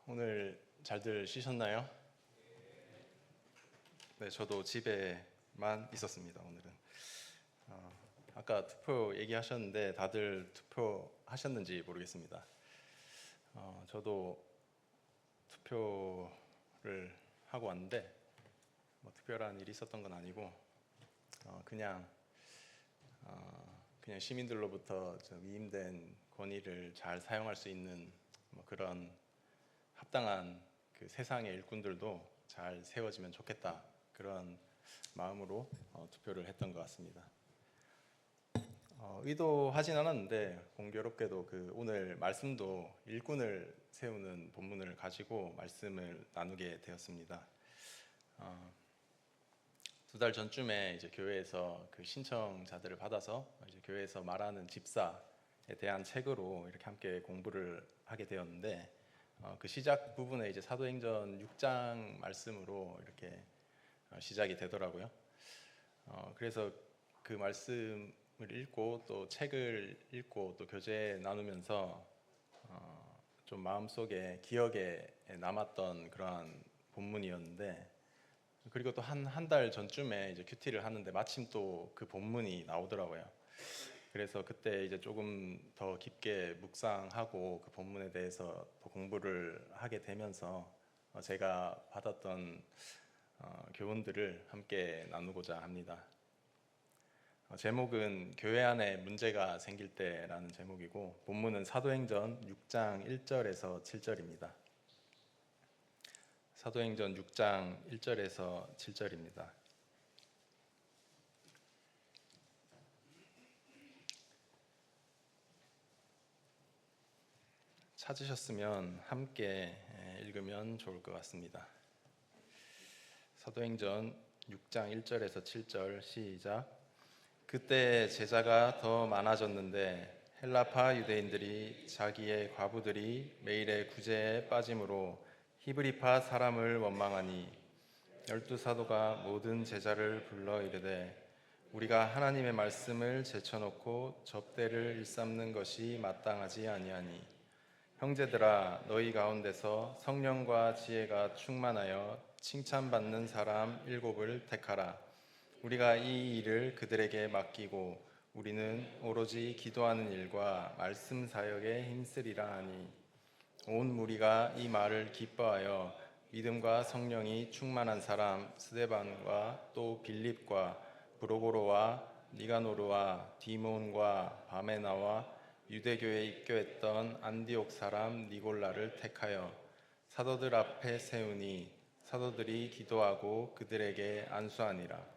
오늘 잘들 쉬셨나요? 네, 저도 집에만 있었습니다. 오늘은. 아까 투표 얘기하셨는데 다들 투표하셨는지 모르겠습니다. 저도 투표를 하고 왔는데 뭐 특별한 일이 있었던 건 아니고 그냥 시민들로부터 위임된 권위를 잘 사용할 수 있는 뭐 그런 합당한 그 세상의 일꾼들도 잘 세워지면 좋겠다, 그런 마음으로 투표를 했던 것 같습니다. 의도하진 않았는데 공교롭게도 오늘 말씀도 일꾼을 세우는 본문을 가지고 말씀을 나누게 되었습니다. 2달 전쯤에 이제 교회에서 그 신청자들을 받아서 이제 교회에서 말하는 집사에 대한 책으로 이렇게 함께 공부를 하게 되었는데, 그 시작 부분에 이제 사도행전 6장 말씀으로 이렇게 시작이 되더라고요. 그래서 그 말씀을 읽고 또 책을 읽고 또 교제 나누면서 좀 마음속에 기억에 남았던 그러한 본문이었는데, 그리고 또 한 달 전쯤에 이제 큐티를 하는데 마침 또 그 본문이 나오더라고요. 그래서 그때 이제 조금 더 깊게 묵상하고 그 본문에 대해서 더 공부를 하게 되면서 제가 받았던 교훈들을 함께 나누고자 합니다. 제목은 교회 안에 문제가 생길 때라는 제목이고, 본문은 사도행전 6장 1절에서 7절입니다. 사도행전 6장 1절에서 7절입니다. 찾으셨으면 함께 읽으면 좋을 것 같습니다. 사도행전 6장 1절에서 7절 시작. 그때 제자가 더 많아졌는데 헬라파 유대인들이 자기의 과부들이 매일의 구제에 빠짐으로 히브리파 사람을 원망하니 12사도가 모든 제자를 불러 이르되 우리가 하나님의 말씀을 제쳐놓고 접대를 일삼는 것이 마땅하지 아니하니 형제들아 너희 가운데서 성령과 지혜가 충만하여 칭찬받는 사람 7을 택하라. 우리가 이 일을 그들에게 맡기고 우리는 오로지 기도하는 일과 말씀 사역에 힘쓰리라 하니 온 무리가 이 말을 기뻐하여 믿음과 성령이 충만한 사람 스데반과 또 빌립과 브로고로와 니가노르와 디몬과 바메나와 유대교에 입교했던 안디옥 사람 니골라를 택하여 사도들 앞에 세우니 사도들이 기도하고 그들에게 안수하니라.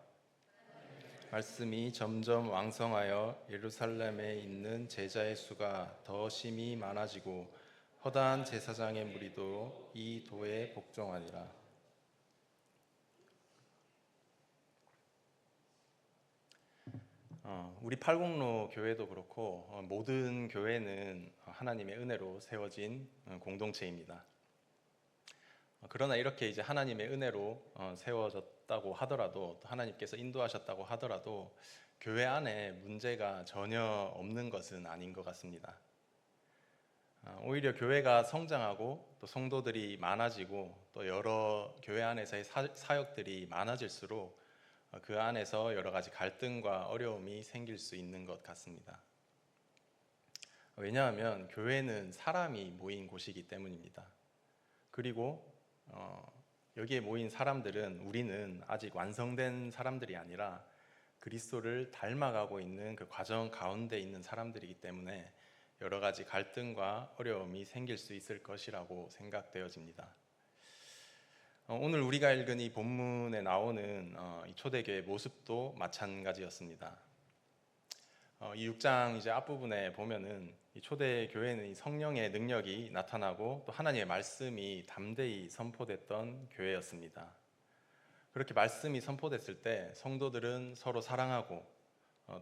말씀이 점점 왕성하여 예루살렘에 있는 제자의 수가 더 심히 많아지고 허다한 제사장의 무리도 이 도에 복종하니라. 우리 팔공로 교회도 그렇고 모든 교회는 하나님의 은혜로 세워진 공동체입니다. 그러나 이렇게 이제 하나님의 은혜로 세워졌다고 하더라도, 또 하나님께서 인도하셨다고 하더라도 교회 안에 문제가 전혀 없는 것은 아닌 것 같습니다. 오히려 교회가 성장하고 또 성도들이 많아지고 또 여러 교회 안에서의 사역들이 많아질수록 그 안에서 여러 가지 갈등과 어려움이 생길 수 있는 것 같습니다. 왜냐하면 교회는 사람이 모인 곳이기 때문입니다. 그리고 여기에 모인 사람들은, 우리는 아직 완성된 사람들이 아니라 그리스도를 닮아가고 있는 그 과정 가운데 있는 사람들이기 때문에 여러 가지 갈등과 어려움이 생길 수 있을 것이라고 생각되어집니다. 오늘 우리가 읽은 이 본문에 나오는 이 초대교회의 모습도 마찬가지였습니다. 이 6장 이제 앞부분에 보면은 이 초대교회는 이 성령의 능력이 나타나고 또 하나님의 말씀이 담대히 선포됐던 교회였습니다. 그렇게 말씀이 선포됐을 때 성도들은 서로 사랑하고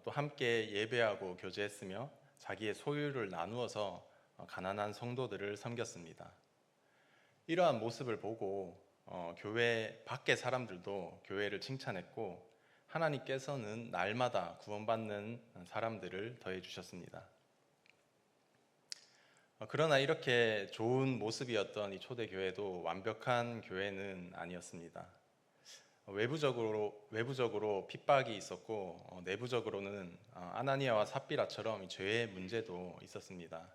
또 함께 예배하고 교제했으며 자기의 소유를 나누어서 가난한 성도들을 섬겼습니다. 이러한 모습을 보고 교회 밖의 사람들도 교회를 칭찬했고 하나님께서는 날마다 구원받는 사람들을 더해 주셨습니다. 그러나 이렇게 좋은 모습이었던 이 초대교회도 완벽한 교회는 아니었습니다. 외부적으로 핍박이 있었고 내부적으로는 아나니아와 삽비라처럼 이 죄의 문제도 있었습니다.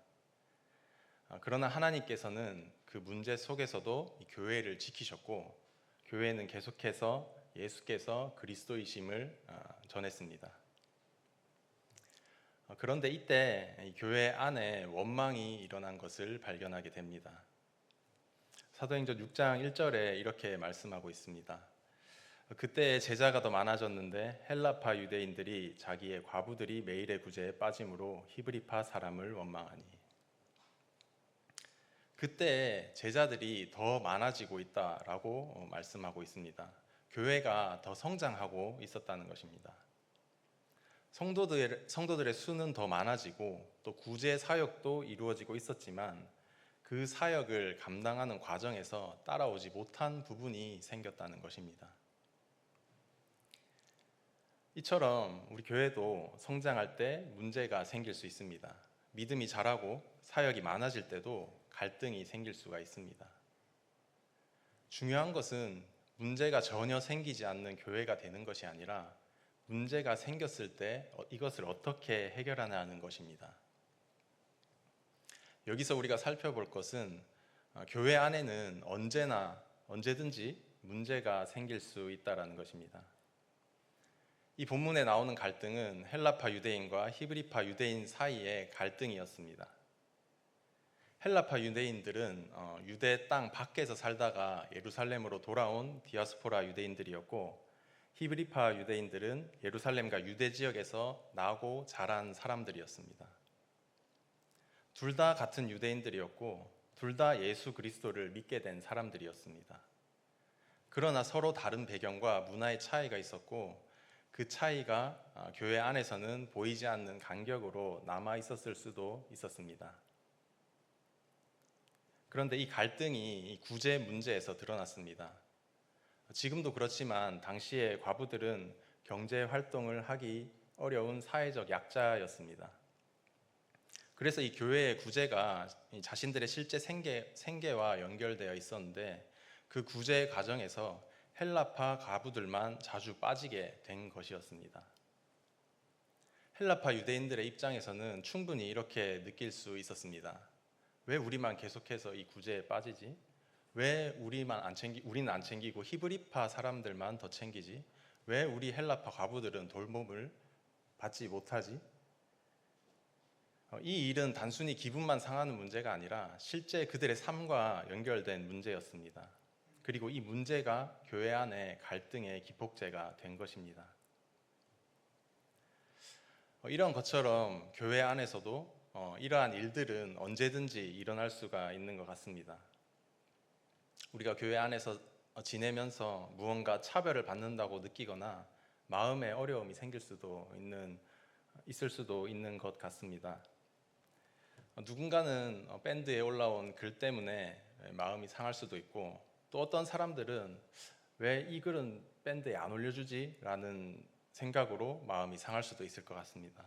그러나 하나님께서는 그 문제 속에서도 이 교회를 지키셨고 교회는 계속해서 예수께서 그리스도이심을 전했습니다. 그런데 이때 이 교회 안에 원망이 일어난 것을 발견하게 됩니다. 사도행전 6장 1절에 이렇게 말씀하고 있습니다. 그때 제자가 더 많아졌는데 헬라파 유대인들이 자기의 과부들이 매일의 구제에 빠짐으로 히브리파 사람을 원망하니. 그때 제자들이 더 많아지고 있다라고 말씀하고 있습니다. 교회가 더 성장하고 있었다는 것입니다. 성도들의 수는 더 많아지고 또 구제 사역도 이루어지고 있었지만 그 사역을 감당하는 과정에서 따라오지 못한 부분이 생겼다는 것입니다. 이처럼 우리 교회도 성장할 때 문제가 생길 수 있습니다. 믿음이 자라고 사역이 많아질 때도 갈등이 생길 수가 있습니다. 중요한 것은 문제가 전혀 생기지 않는 교회가 되는 것이 아니라 문제가 생겼을 때 이것을 어떻게 해결하냐는 것입니다. 여기서 우리가 살펴볼 것은 교회 안에는 언제든지 문제가 생길 수 있다는 것입니다. 이 본문에 나오는 갈등은 헬라파 유대인과 히브리파 유대인 사이의 갈등이었습니다. 헬라파 유대인들은 유대 땅 밖에서 살다가 예루살렘으로 돌아온 디아스포라 유대인들이었고 히브리파 유대인들은 예루살렘과 유대 지역에서 나고 자란 사람들이었습니다. 둘 다 같은 유대인들이었고 둘 다 예수 그리스도를 믿게 된 사람들이었습니다. 그러나 서로 다른 배경과 문화의 차이가 있었고 그 차이가 교회 안에서는 보이지 않는 간격으로 남아 있었을 수도 있었습니다. 그런데 이 갈등이 이 구제 문제에서 드러났습니다. 지금도 그렇지만 당시의 과부들은 경제 활동을 하기 어려운 사회적 약자였습니다. 그래서 이 교회의 구제가 자신들의 실제 생계와 연결되어 있었는데 그 구제 과정에서 헬라파 과부들만 자주 빠지게 된 것이었습니다. 헬라파 유대인들의 입장에서는 충분히 이렇게 느낄 수 있었습니다. 왜 우리만 계속해서 이 구제에 빠지지? 왜 우리는 안 챙기고 히브리파 사람들만 더 챙기지? 왜 우리 헬라파 과부들은 돌봄을 받지 못하지? 이 일은 단순히 기분만 상하는 문제가 아니라 실제 그들의 삶과 연결된 문제였습니다. 그리고 이 문제가 교회 안에 갈등의 기폭제가 된 것입니다. 이런 것처럼 교회 안에서도 이러한 일들은 언제든지 일어날 수가 있는 것 같습니다. 우리가 교회 안에서 지내면서 무언가 차별을 받는다고 느끼거나 마음에 어려움이 있을 수도 있는 것 같습니다. 누군가는 밴드에 올라온 글 때문에 마음이 상할 수도 있고 또 어떤 사람들은 왜 이 글은 밴드에 안 올려주지? 라는 생각으로 마음이 상할 수도 있을 것 같습니다.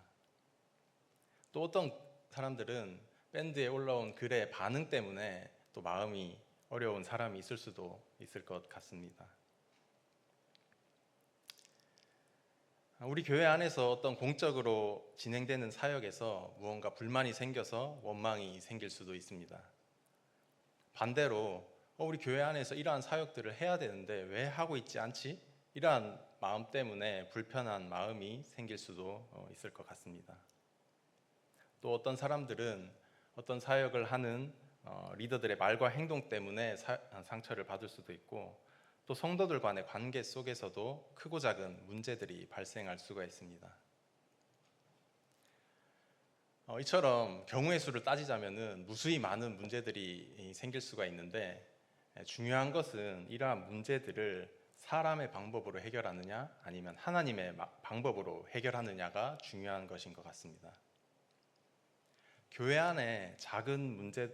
또 어떤 사람들은 밴드에 올라온 글의 반응 때문에 또 마음이 어려운 사람이 있을 수도 있을 것 같습니다. 우리 교회 안에서 어떤 공적으로 진행되는 사역에서 무언가 불만이 생겨서 원망이 생길 수도 있습니다. 반대로 우리 교회 안에서 이러한 사역들을 해야 되는데 왜 하고 있지 않지? 이러한 마음 때문에 불편한 마음이 생길 수도 있을 것 같습니다. 또 어떤 사람들은 어떤 사역을 하는 리더들의 말과 행동 때문에 상처를 받을 수도 있고 또 성도들 간의 관계 속에서도 크고 작은 문제들이 발생할 수가 있습니다. 이처럼 경우의 수를 따지자면은 무수히 많은 문제들이 생길 수가 있는데 중요한 것은 이러한 문제들을 사람의 방법으로 해결하느냐 아니면 하나님의 방법으로 해결하느냐가 중요한 것인 것 같습니다. 교회 안에 작은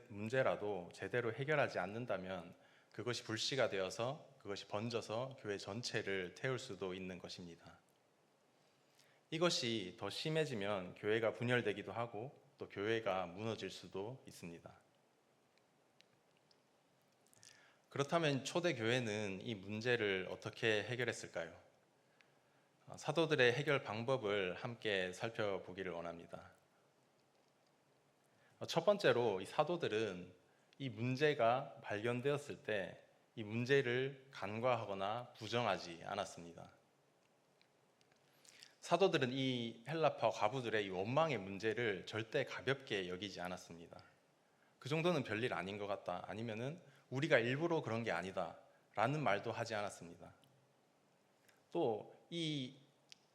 문제라도 제대로 해결하지 않는다면 그것이 불씨가 되어서 그것이 번져서 교회 전체를 태울 수도 있는 것입니다. 이것이 더 심해지면 교회가 분열되기도 하고 또 교회가 무너질 수도 있습니다. 그렇다면 초대 교회는 이 문제를 어떻게 해결했을까요? 사도들의 해결 방법을 함께 살펴보기를 원합니다. 첫 번째로 이 사도들은 이 문제가 발견되었을 때 이 문제를 간과하거나 부정하지 않았습니다. 사도들은 이 헬라파 과부들의 이 원망의 문제를 절대 가볍게 여기지 않았습니다. 그 정도는 별일 아닌 것 같다, 아니면은 우리가 일부러 그런 게 아니다 라는 말도 하지 않았습니다. 또 이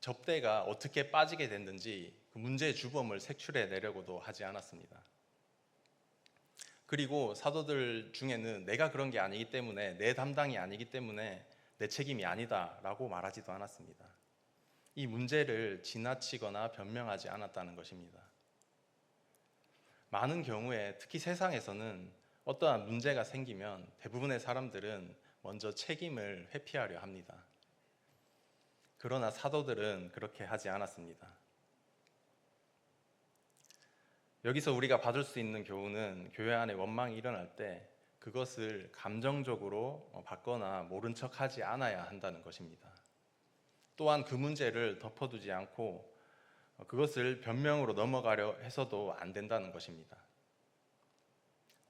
접대가 어떻게 빠지게 됐는지 그 문제의 주범을 색출해 내려고도 하지 않았습니다. 그리고 사도들 중에는 내가 그런 게 아니기 때문에, 내 담당이 아니기 때문에 내 책임이 아니다 라고 말하지도 않았습니다. 이 문제를 지나치거나 변명하지 않았다는 것입니다. 많은 경우에 특히 세상에서는 어떠한 문제가 생기면 대부분의 사람들은 먼저 책임을 회피하려 합니다. 그러나 사도들은 그렇게 하지 않았습니다. 여기서 우리가 받을 수 있는 교훈은 교회 안에 원망이 일어날 때 그것을 감정적으로 받거나 모른 척하지 않아야 한다는 것입니다. 또한 그 문제를 덮어두지 않고 그것을 변명으로 넘어가려 해서도 안 된다는 것입니다.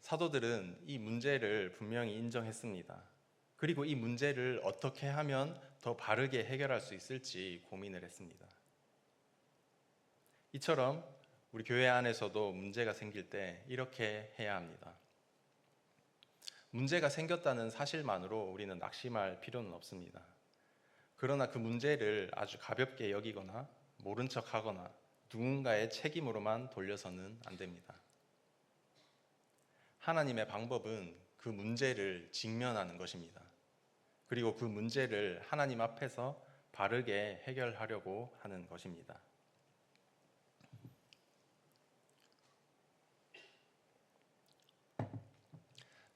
사도들은 이 문제를 분명히 인정했습니다. 그리고 이 문제를 어떻게 하면 더 바르게 해결할 수 있을지 고민을 했습니다. 이처럼 우리 교회 안에서도 문제가 생길 때 이렇게 해야 합니다. 문제가 생겼다는 사실만으로 우리는 낙심할 필요는 없습니다. 그러나 그 문제를 아주 가볍게 여기거나 모른 척하거나 누군가의 책임으로만 돌려서는 안 됩니다. 하나님의 방법은 그 문제를 직면하는 것입니다. 그리고 그 문제를 하나님 앞에서 바르게 해결하려고 하는 것입니다.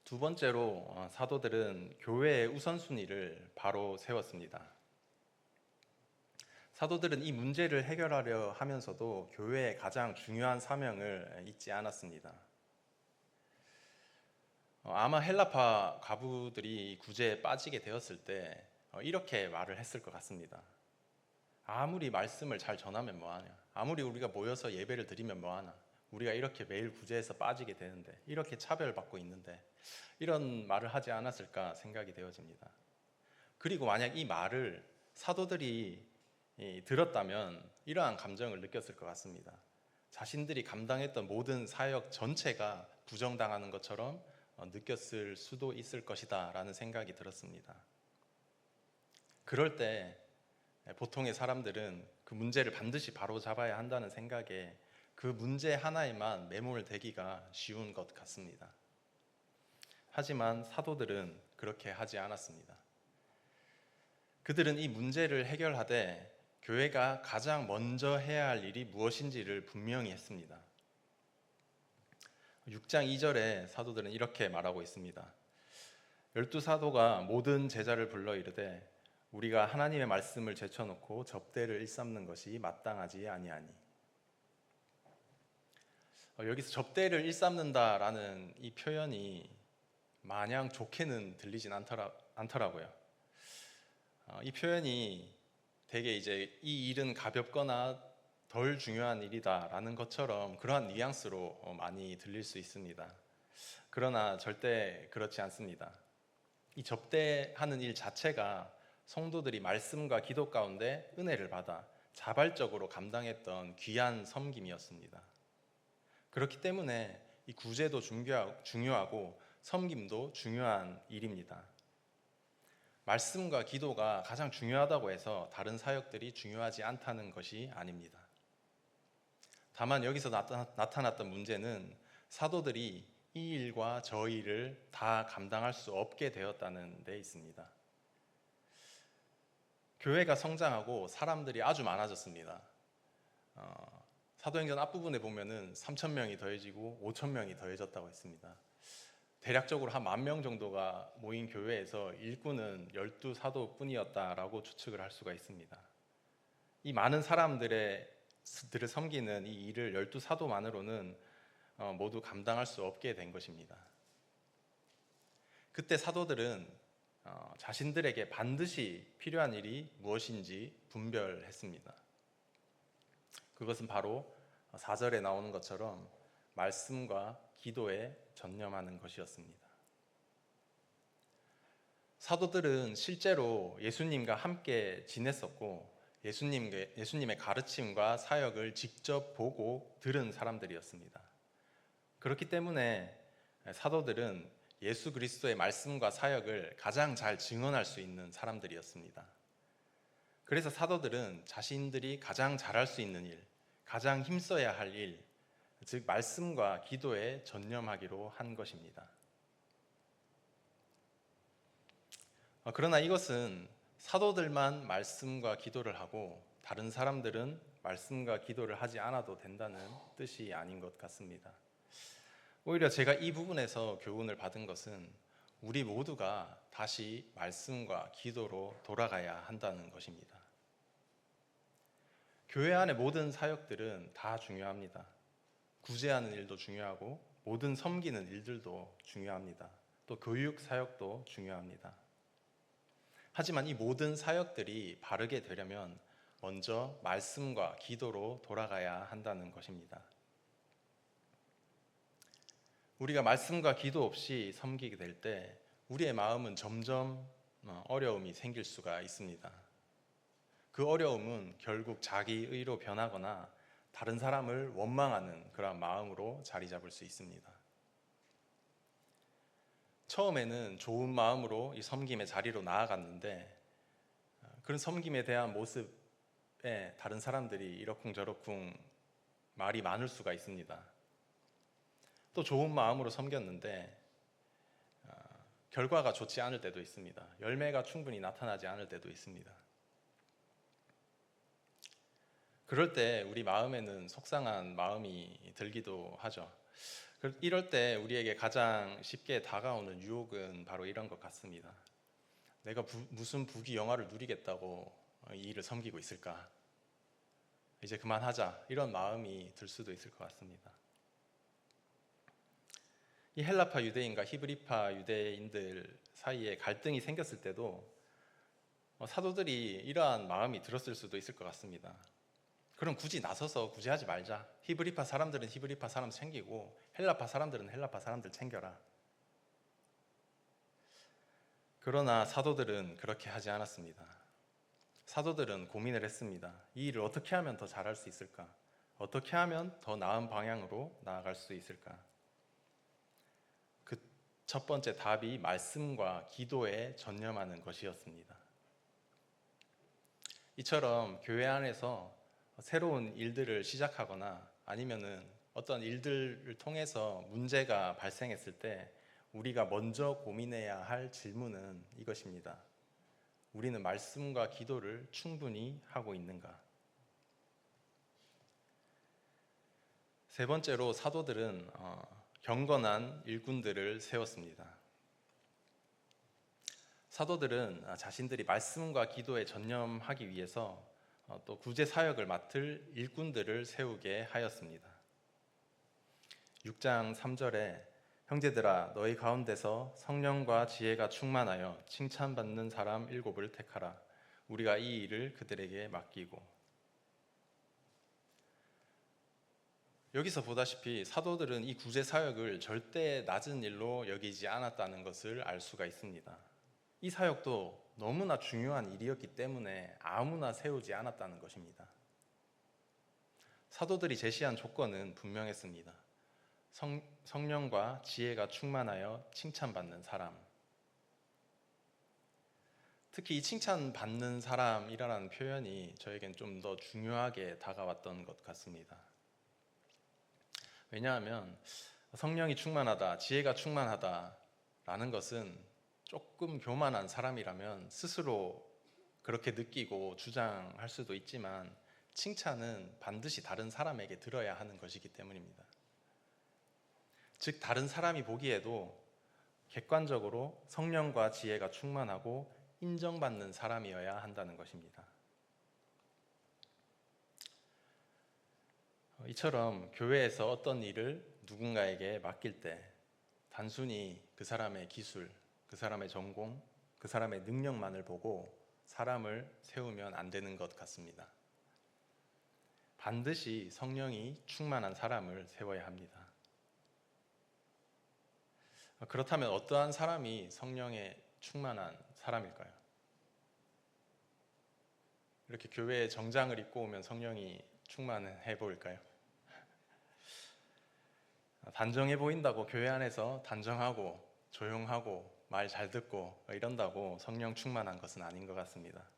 두 번째로 사도들은 교회의 우선순위를 바로 세웠습니다. 사도들은 이 문제를 해결하려 하면서도 교회의 가장 중요한 사명을 잊지 않았습니다. 아마 헬라파 과부들이 구제에 빠지게 되었을 때 이렇게 말을 했을 것 같습니다. 아무리 말씀을 잘 전하면 뭐하냐, 아무리 우리가 모여서 예배를 드리면 뭐하나, 우리가 이렇게 매일 구제에서 빠지게 되는데, 이렇게 차별받고 있는데, 이런 말을 하지 않았을까 생각이 되어집니다. 그리고 만약 이 말을 사도들이 들었다면 이러한 감정을 느꼈을 것 같습니다. 자신들이 감당했던 모든 사역 전체가 부정당하는 것처럼 느꼈을 수도 있을 것이다 라는 생각이 들었습니다. 그럴 때 보통의 사람들은 그 문제를 반드시 바로잡아야 한다는 생각에 그 문제 하나에만 매몰되기가 쉬운 것 같습니다. 하지만 사도들은 그렇게 하지 않았습니다. 그들은 이 문제를 해결하되 교회가 가장 먼저 해야 할 일이 무엇인지를 분명히 했습니다. 6장 2절에 사도들은 이렇게 말하고 있습니다. 12사도가 모든 제자를 불러 이르되 우리가 하나님의 말씀을 제쳐놓고 접대를 일삼는 것이 마땅하지 아니하니. 여기서 접대를 일삼는다라는 이 표현이 마냥 좋게는 들리진 않더라고요. 이 표현이 되게 이제 이 일은 가볍거나 덜 중요한 일이다라는 것처럼 그러한 뉘앙스로 많이 들릴 수 있습니다. 그러나 절대 그렇지 않습니다. 이 접대하는 일 자체가 성도들이 말씀과 기도 가운데 은혜를 받아 자발적으로 감당했던 귀한 섬김이었습니다. 그렇기 때문에 이 구제도 중요하고 섬김도 중요한 일입니다. 말씀과 기도가 가장 중요하다고 해서 다른 사역들이 중요하지 않다는 것이 아닙니다. 다만 여기서 나타났던 문제는 사도들이 이 일과 저 일을 다 감당할 수 없게 되었다는 데 있습니다. 교회가 성장하고 사람들이 아주 많아졌습니다. 사도행전 앞부분에 보면은 3,000명이 더해지고 5,000명이 더해졌다고 했습니다. 대략적으로 한 10,000명 정도가 모인 교회에서 일꾼은 12사도뿐이었다라고 추측을 할 수가 있습니다. 이 많은 사람들의 들을 섬기는 이 일을 12사도만으로는 모두 감당할 수 없게 된 것입니다. 그때 사도들은 자신들에게 반드시 필요한 일이 무엇인지 분별했습니다. 그것은 바로 4절에 나오는 것처럼 말씀과 기도에 전념하는 것이었습니다. 사도들은 실제로 예수님과 함께 지냈었고 예수님의 가르침과 사역을 직접 보고 들은 사람들이었습니다. 그렇기 때문에 사도들은 예수 그리스도의 말씀과 사역을 가장 잘 증언할 수 있는 사람들이었습니다. 그래서 사도들은 자신들이 가장 잘할 수 있는 일, 가장 힘써야 할 일, 즉 말씀과 기도에 전념하기로 한 것입니다. 그러나 이것은 사도들만 말씀과 기도를 하고 다른 사람들은 말씀과 기도를 하지 않아도 된다는 뜻이 아닌 것 같습니다. 오히려 제가 이 부분에서 교훈을 받은 것은 우리 모두가 다시 말씀과 기도로 돌아가야 한다는 것입니다. 교회 안의 모든 사역들은 다 중요합니다. 구제하는 일도 중요하고 모든 섬기는 일들도 중요합니다. 또 교육 사역도 중요합니다. 하지만 이 모든 사역들이 바르게 되려면 먼저 말씀과 기도로 돌아가야 한다는 것입니다. 우리가 말씀과 기도 없이 섬기게 될 때 우리의 마음은 점점 어려움이 생길 수가 있습니다. 그 어려움은 결국 자기 의로 변하거나 다른 사람을 원망하는 그런 마음으로 자리 잡을 수 있습니다. 처음에는 좋은 마음으로 이 섬김의 자리로 나아갔는데 그런 섬김에 대한 모습에 다른 사람들이 이러쿵저러쿵 말이 많을 수가 있습니다. 또 좋은 마음으로 섬겼는데 결과가 좋지 않을 때도 있습니다. 열매가 충분히 나타나지 않을 때도 있습니다. 그럴 때 우리 마음에는 속상한 마음이 들기도 하죠. 이럴 때 우리에게 가장 쉽게 다가오는 유혹은 바로 이런 것 같습니다. 내가 무슨 부귀 영화를 누리겠다고 이 일을 섬기고 있을까? 이제 그만하자. 이런 마음이 들 수도 있을 것 같습니다. 이 헬라파 유대인과 히브리파 유대인들 사이에 갈등이 생겼을 때도 사도들이 이러한 마음이 들었을 수도 있을 것 같습니다. 그럼 굳이 나서서 구제하지 말자. 히브리파 사람들은 히브리파 사람 챙기고 헬라파 사람들은 헬라파 사람들 챙겨라. 그러나 사도들은 그렇게 하지 않았습니다. 사도들은 고민을 했습니다. 이 일을 어떻게 하면 더 잘할 수 있을까? 어떻게 하면 더 나은 방향으로 나아갈 수 있을까? 그 첫 번째 답이 말씀과 기도에 전념하는 것이었습니다. 이처럼 교회 안에서 새로운 일들을 시작하거나 아니면은 어떤 일들을 통해서 문제가 발생했을 때 우리가 먼저 고민해야 할 질문은 이것입니다. 우리는 말씀과 기도를 충분히 하고 있는가? 세 번째로 사도들은 경건한 일꾼들을 세웠습니다. 사도들은 자신들이 말씀과 기도에 전념하기 위해서 또 구제 사역을 맡을 일꾼들을 세우게 하였습니다. 6장 3절에 형제들아 너희 가운데서 성령과 지혜가 충만하여 칭찬받는 사람 7을 택하라. 우리가 이 일을 그들에게 맡기고. 여기서 보다시피 사도들은 이 구제 사역을 절대 낮은 일로 여기지 않았다는 것을 알 수가 있습니다. 이 사역도 너무나 중요한 일이었기 때문에 아무나 세우지 않았다는 것입니다. 사도들이 제시한 조건은 분명했습니다. 성령과 지혜가 충만하여 칭찬받는 사람. 특히 이 칭찬받는 사람이라는 표현이 저에겐 좀 더 중요하게 다가왔던 것 같습니다. 왜냐하면 성령이 충만하다, 지혜가 충만하다라는 것은 조금 교만한 사람이라면 스스로 그렇게 느끼고 주장할 수도 있지만 칭찬은 반드시 다른 사람에게 들어야 하는 것이기 때문입니다. 즉 다른 사람이 보기에도 객관적으로 성령과 지혜가 충만하고 인정받는 사람이어야 한다는 것입니다. 이처럼 교회에서 어떤 일을 누군가에게 맡길 때 단순히 그 사람의 기술, 그 사람의 전공, 그 사람의 능력만을 보고 사람을 세우면 안 되는 것 같습니다. 반드시 성령이 충만한 사람을 세워야 합니다. 그렇다면 어떠한 사람이 성령에 충만한 사람일까요? 이렇게 교회에 정장을 입고 오면 성령이 충만해 보일까요? 단정해 보인다고 교회 안에서 단정하고 조용하고 말 잘 듣고 이런다고 성령 충만한 것은 아닌 것 같습니다.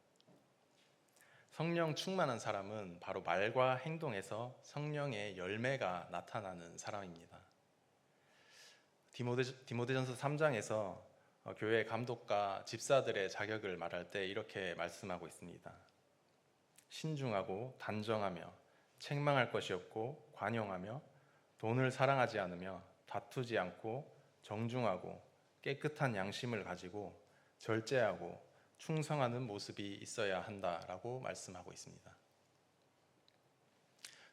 성령 충만한 사람은 바로 말과 행동에서 성령의 열매가 나타나는 사람입니다. 디모데전서 3장에서 교회 감독과 집사들의 자격을 말할 때 이렇게 말씀하고 있습니다. 신중하고 단정하며 책망할 것이 없고 관용하며 돈을 사랑하지 않으며 다투지 않고 정중하고 깨끗한 양심을 가지고 절제하고 충성하는 모습이 있어야 한다라고 말씀하고 있습니다.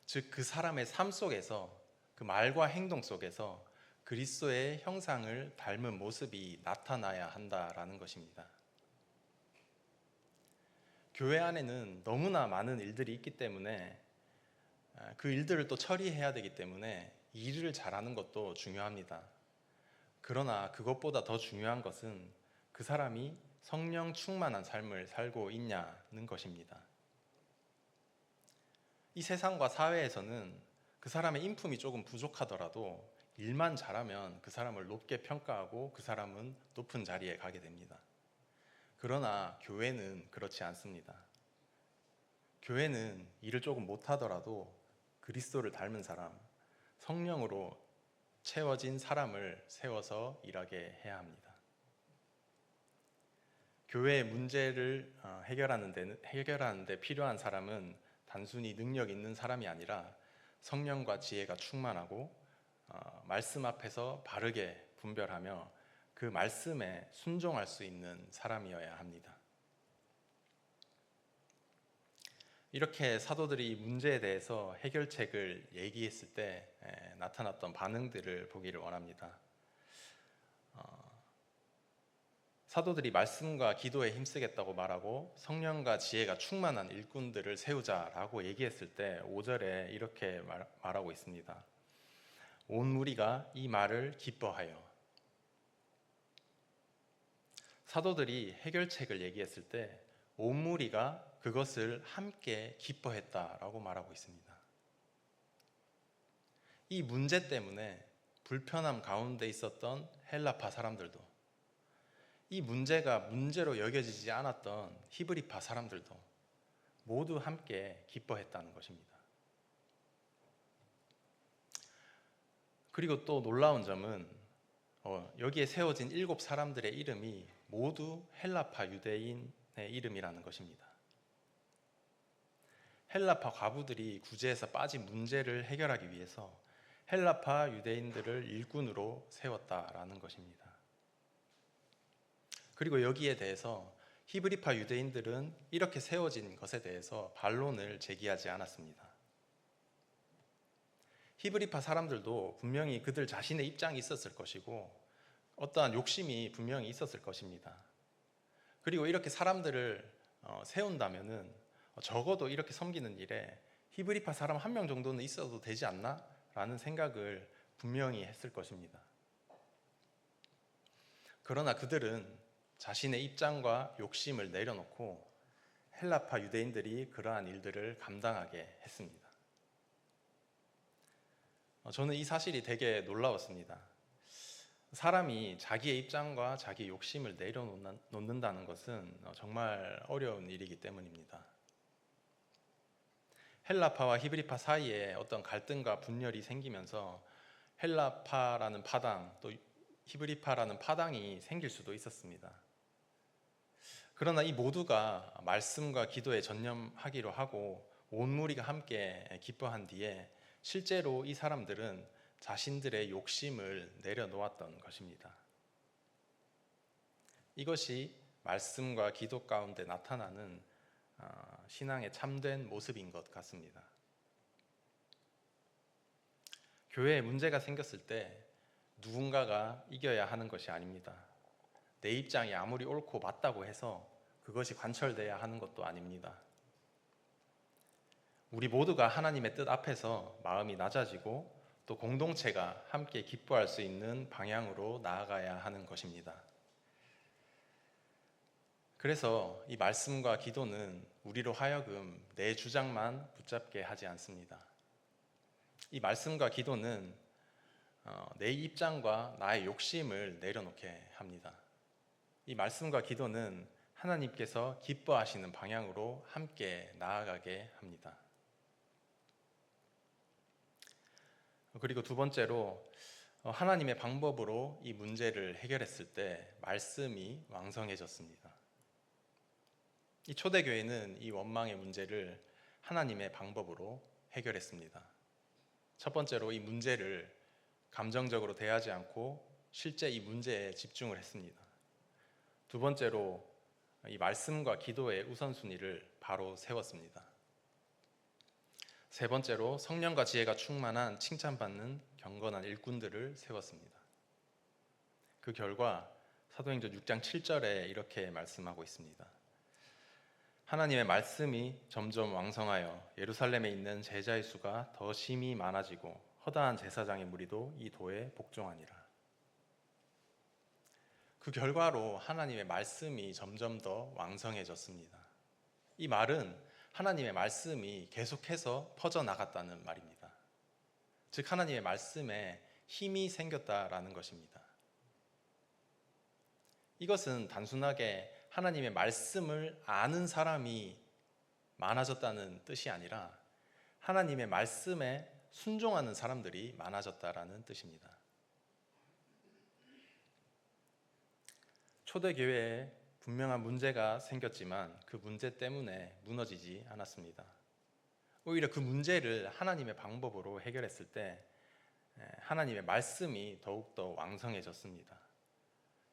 즉, 그 사람의 삶 속에서, 그 말과 행동 속에서 그리스도의 형상을 닮은 모습이 나타나야 한다라는 것입니다. 교회 안에는 너무나 많은 일들이 있기 때문에 그 일들을 또 처리해야 되기 때문에 일을 잘하는 것도 중요합니다. 그러나 그것보다 더 중요한 것은 그 사람이 성령 충만한 삶을 살고 있냐는 것입니다. 이 세상과 사회에서는 그 사람의 인품이 조금 부족하더라도 일만 잘하면 그 사람을 높게 평가하고 그 사람은 높은 자리에 가게 됩니다. 그러나 교회는 그렇지 않습니다. 교회는 일을 조금 못하더라도 그리스도를 닮은 사람, 성령으로 채워진 사람을 세워서 일하게 해야 합니다. 교회의 문제를 해결하는 데 필요한 사람은 단순히 능력 있는 사람이 아니라 성령과 지혜가 충만하고 말씀 앞에서 바르게 분별하며 그 말씀에 순종할 수 있는 사람이어야 합니다. 이렇게 사도들이 문제에 대해서 해결책을 얘기했을 때 나타났던 반응들을 보기를 원합니다. 사도들이 말씀과 기도에 힘쓰겠다고 말하고 성령과 지혜가 충만한 일꾼들을 세우자라고 얘기했을 때 5절에 이렇게 말하고 있습니다. 온 무리가 이 말을 기뻐하여. 사도들이 해결책을 얘기했을 때 온 무리가 그것을 함께 기뻐했다라고 말하고 있습니다. 이 문제 때문에 불편함 가운데 있었던 헬라파 사람들도, 이 문제가 문제로 여겨지지 않았던 히브리파 사람들도 모두 함께 기뻐했다는 것입니다. 그리고 또 놀라운 점은 여기에 세워진 7 사람들의 이름이 모두 헬라파 유대인의 이름이라는 것입니다. 헬라파 과부들이 구제에서 빠진 문제를 해결하기 위해서 헬라파 유대인들을 일꾼으로 세웠다라는 것입니다. 그리고 여기에 대해서 히브리파 유대인들은 이렇게 세워진 것에 대해서 반론을 제기하지 않았습니다. 히브리파 사람들도 분명히 그들 자신의 입장이 있었을 것이고 어떠한 욕심이 분명히 있었을 것입니다. 그리고 이렇게 사람들을 세운다면은 적어도 이렇게 섬기는 일에 히브리파 사람 1명 정도는 있어도 되지 않나? 라는 생각을 분명히 했을 것입니다. 그러나 그들은 자신의 입장과 욕심을 내려놓고 헬라파 유대인들이 그러한 일들을 감당하게 했습니다. 저는 이 사실이 되게 놀라웠습니다. 사람이 자기의 입장과 자기의 욕심을 내려놓는다는 것은 정말 어려운 일이기 때문입니다. 헬라파와 히브리파 사이에 어떤 갈등과 분열이 생기면서 헬라파라는 파당, 또 히브리파라는 파당이 생길 수도 있었습니다. 그러나 이 모두가 말씀과 기도에 전념하기로 하고 온 무리가 함께 기뻐한 뒤에 실제로 이 사람들은 자신들의 욕심을 내려놓았던 것입니다. 이것이 말씀과 기도 가운데 나타나는 신앙의 참된 모습인 것 같습니다. 교회에 문제가 생겼을 때 누군가가 이겨야 하는 것이 아닙니다. 내 입장이 아무리 옳고 맞다고 해서 그것이 관철돼야 하는 것도 아닙니다. 우리 모두가 하나님의 뜻 앞에서 마음이 낮아지고 또 공동체가 함께 기뻐할 수 있는 방향으로 나아가야 하는 것입니다. 그래서 이 말씀과 기도는 우리로 하여금 내 주장만 붙잡게 하지 않습니다. 이 말씀과 기도는 내 입장과 나의 욕심을 내려놓게 합니다. 이 말씀과 기도는 하나님께서 기뻐하시는 방향으로 함께 나아가게 합니다. 그리고 두 번째로 하나님의 방법으로 이 문제를 해결했을 때 말씀이 왕성해졌습니다. 이 초대교회는 이 원망의 문제를 하나님의 방법으로 해결했습니다. 첫 번째로 이 문제를 감정적으로 대하지 않고 실제 이 문제에 집중을 했습니다. 두 번째로 이 말씀과 기도의 우선순위를 바로 세웠습니다. 세 번째로 성령과 지혜가 충만한 칭찬받는 경건한 일꾼들을 세웠습니다. 그 결과 사도행전 6장 7절에 이렇게 말씀하고 있습니다. 하나님의 말씀이 점점 왕성하여 예루살렘에 있는 제자의 수가 더 심히 많아지고 허다한 제사장의 무리도 이 도에 복종하니라. 그 결과로 하나님의 말씀이 점점 더 왕성해졌습니다. 이 말은 하나님의 말씀이 계속해서 퍼져나갔다는 말입니다. 즉 하나님의 말씀에 힘이 생겼다라는 것입니다. 이것은 단순하게 하나님의 말씀을 아는 사람이 많아졌다는 뜻이 아니라 하나님의 말씀에 순종하는 사람들이 많아졌다라는 뜻입니다. 초대교회에 분명한 문제가 생겼지만 그 문제 때문에 무너지지 않았습니다. 오히려 그 문제를 하나님의 방법으로 해결했을 때 하나님의 말씀이 더욱더 왕성해졌습니다.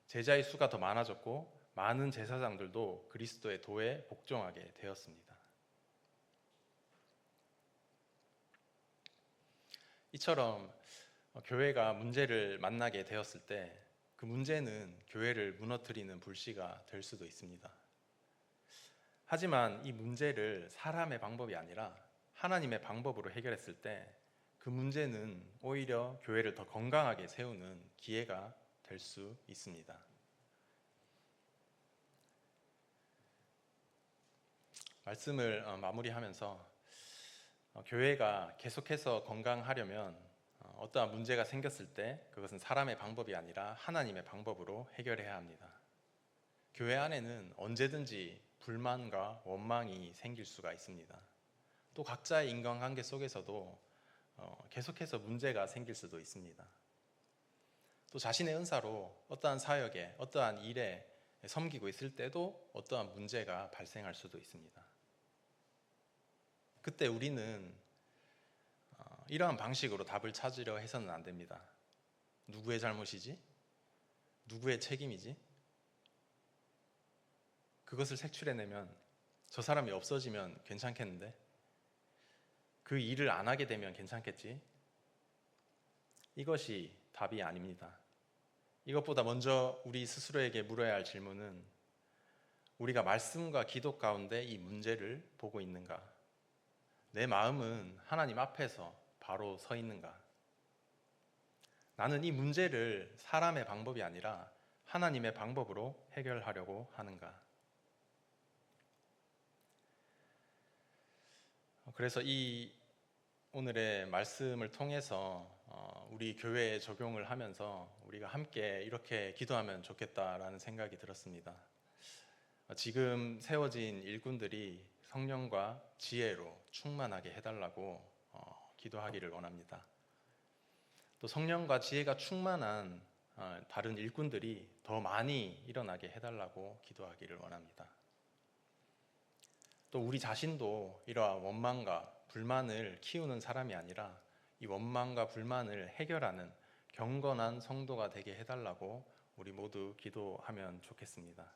제자의 수가 더 많아졌고 많은 제사장들도 그리스도의 도에 복종하게 되었습니다. 이처럼 교회가 문제를 만나게 되었을 때 그 문제는 교회를 무너뜨리는 불씨가 될 수도 있습니다. 하지만 이 문제를 사람의 방법이 아니라 하나님의 방법으로 해결했을 때 그 문제는 오히려 교회를 더 건강하게 세우는 기회가 될 수 있습니다. 말씀을 마무리하면서 교회가 계속해서 건강하려면 어떠한 문제가 생겼을 때 그것은 사람의 방법이 아니라 하나님의 방법으로 해결해야 합니다. 교회 안에는 언제든지 불만과 원망이 생길 수가 있습니다. 또 각자의 인간관계 속에서도 계속해서 문제가 생길 수도 있습니다. 또 자신의 은사로 어떠한 사역에 어떠한 일에 섬기고 있을 때도 어떠한 문제가 발생할 수도 있습니다. 그때 우리는 이러한 방식으로 답을 찾으려 해서는 안 됩니다. 누구의 잘못이지? 누구의 책임이지? 그것을 색출해내면 저 사람이 없어지면 괜찮겠는데? 그 일을 안 하게 되면 괜찮겠지? 이것이 답이 아닙니다. 이것보다 먼저 우리 스스로에게 물어야 할 질문은 우리가 말씀과 기도 가운데 이 문제를 보고 있는가? 내 마음은 하나님 앞에서 바로 서 있는가? 나는 이 문제를 사람의 방법이 아니라 하나님의 방법으로 해결하려고 하는가? 그래서 이 오늘의 말씀을 통해서 우리 교회에 적용을 하면서 우리가 함께 이렇게 기도하면 좋겠다라는 생각이 들었습니다. 지금 세워진 일꾼들이 성령과 지혜로 충만하게 해달라고 기도하기를 원합니다. 또 성령과 지혜가 충만한 다른 일꾼들이 더 많이 일어나게 해달라고 기도하기를 원합니다. 또 우리 자신도 이러한 원망과 불만을 키우는 사람이 아니라 이 원망과 불만을 해결하는 경건한 성도가 되게 해달라고 우리 모두 기도하면 좋겠습니다.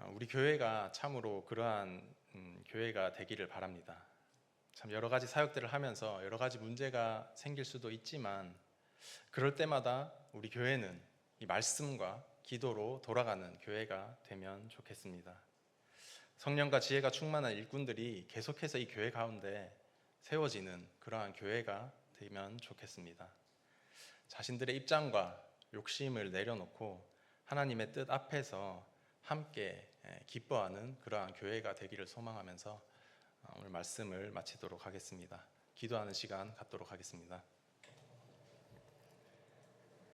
우리 교회가 참으로 그러한 교회가 되기를 바랍니다. 참 여러 가지 사역들을 하면서 여러 가지 문제가 생길 수도 있지만 그럴 때마다 우리 교회는 이 말씀과 기도로 돌아가는 교회가 되면 좋겠습니다. 성령과 지혜가 충만한 일꾼들이 계속해서 이 교회 가운데 세워지는 그러한 교회가 되면 좋겠습니다. 자신들의 입장과 욕심을 내려놓고 하나님의 뜻 앞에서 함께 기뻐하는 그러한 교회가 되기를 소망하면서 오늘 말씀을 마치도록 하겠습니다. 기도하는 시간 갖도록 하겠습니다.